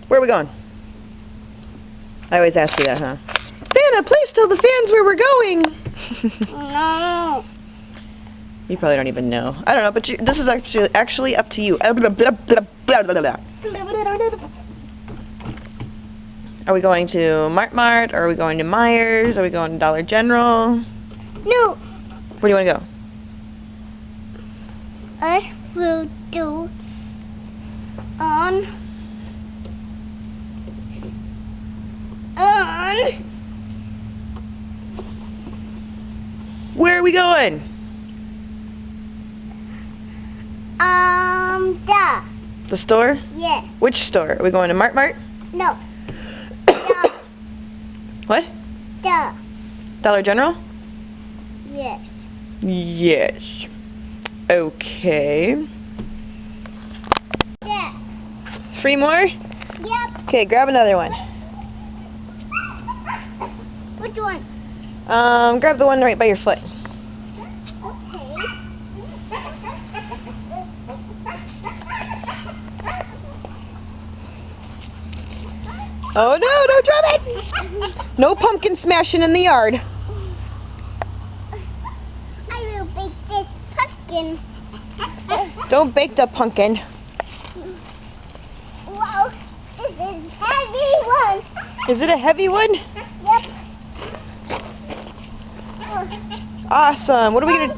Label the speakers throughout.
Speaker 1: Where are we going? I always ask you that, huh? Vanna, please tell the fans where we're going!
Speaker 2: No.
Speaker 1: You probably don't even know. I don't know, but this is actually up to you. Are we going to Mart? Or are we going to Myers? Are we going to Dollar General?
Speaker 2: No.
Speaker 1: Where do you want to go?
Speaker 2: I will do on
Speaker 1: Where are we going?
Speaker 2: The
Speaker 1: store?
Speaker 2: yes.
Speaker 1: Which store? Are we going to Mart?
Speaker 2: No. The.
Speaker 1: What?
Speaker 2: The.
Speaker 1: Dollar General?
Speaker 2: Yes.
Speaker 1: Yes. Okay.
Speaker 2: Yeah.
Speaker 1: 3 more?
Speaker 2: Yep.
Speaker 1: Okay, grab another one.
Speaker 2: Which one?
Speaker 1: Grab the one right by your foot.
Speaker 2: Okay.
Speaker 1: Oh no, don't drop it! No pumpkin smashing in the yard.
Speaker 2: I will bake this pumpkin.
Speaker 1: Don't bake the pumpkin.
Speaker 2: Wow, this is heavy one.
Speaker 1: Is it a heavy one?
Speaker 2: Yep.
Speaker 1: Awesome. What are we gonna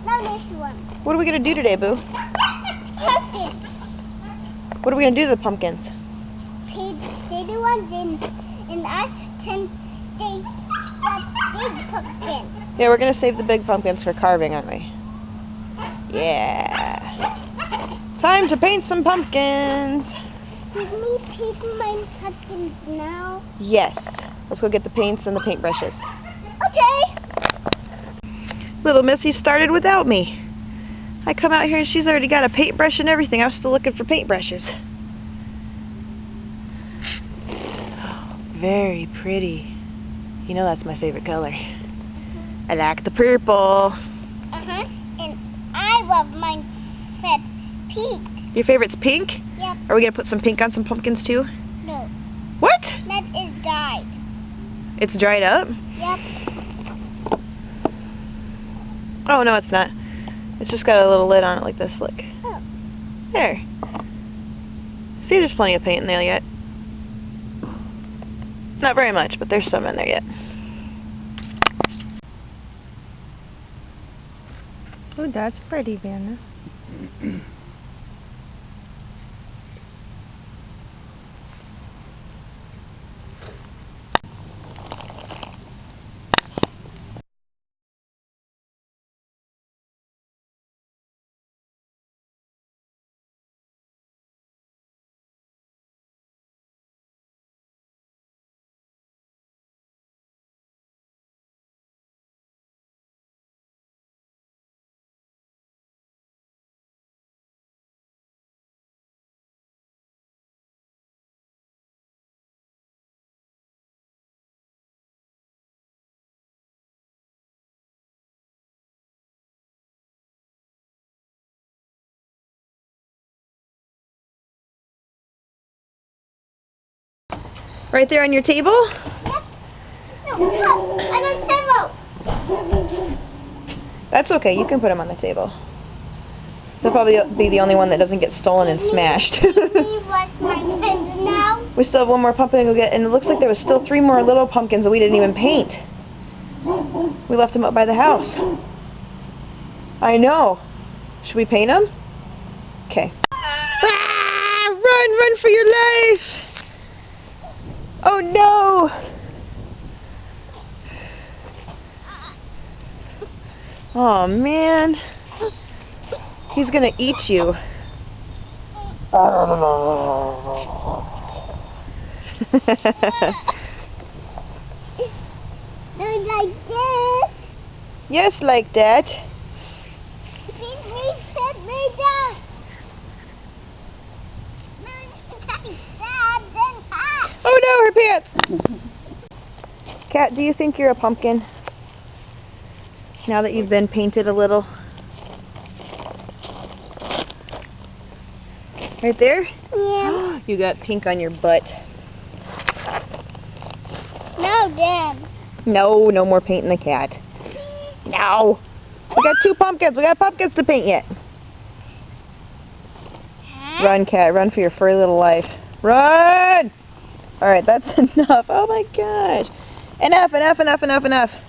Speaker 2: Now this one.
Speaker 1: What are we gonna do today, Boo?
Speaker 2: Pumpkin.
Speaker 1: What are we gonna do to the pumpkins?
Speaker 2: Take the ones and us can take that big pumpkin.
Speaker 1: Yeah, we're gonna save the big pumpkins for carving, aren't we? Yeah. Time to paint some pumpkins.
Speaker 2: Can we paint my pumpkins now?
Speaker 1: Yes. Let's go get the paints and the paintbrushes.
Speaker 2: Okay.
Speaker 1: Little Missy started without me. I come out here and she's already got a paintbrush and everything. I was still looking for paintbrushes. Very pretty. You know that's my favorite color. I like the purple.
Speaker 2: And I love mine red pink.
Speaker 1: Your favorite's pink?
Speaker 2: Yep.
Speaker 1: Are we gonna put some pink on some pumpkins too?
Speaker 2: No.
Speaker 1: What?
Speaker 2: That is dyed.
Speaker 1: It's dried up?
Speaker 2: Yep.
Speaker 1: Oh no, it's not. It's just got a little lid on it like this. Look.
Speaker 2: Oh.
Speaker 1: There. See, there's plenty of paint in there yet. Not very much, but there's some in there yet. Oh, that's pretty, Vanna. Right there on your table?
Speaker 2: Yep. No, I'm on the table.
Speaker 1: That's okay, you can put them on the table. They'll probably be the only one that doesn't get stolen and smashed.
Speaker 2: We wash my hands now.
Speaker 1: We still have one more pumpkin to go get, and it looks like there was still 3 more little pumpkins that we didn't even paint. We left them up by the house. I know. Should we paint them? Okay. Ah! Run for your life! Oh no! Oh man. He's gonna eat you.
Speaker 2: Like this.
Speaker 1: Yes, like that.
Speaker 2: Set me down.
Speaker 1: Oh no, her pants! Kat, do you think you're a pumpkin? Now that you've been painted a little? Right there?
Speaker 2: Yeah.
Speaker 1: You got pink on your butt.
Speaker 2: No, Dad.
Speaker 1: No, no more painting the cat. No. We got 2 pumpkins. We got pumpkins to paint yet. Run, cat. Run for your furry little life. Run! Alright, that's enough. Oh my gosh. Enough, enough, enough, enough, enough.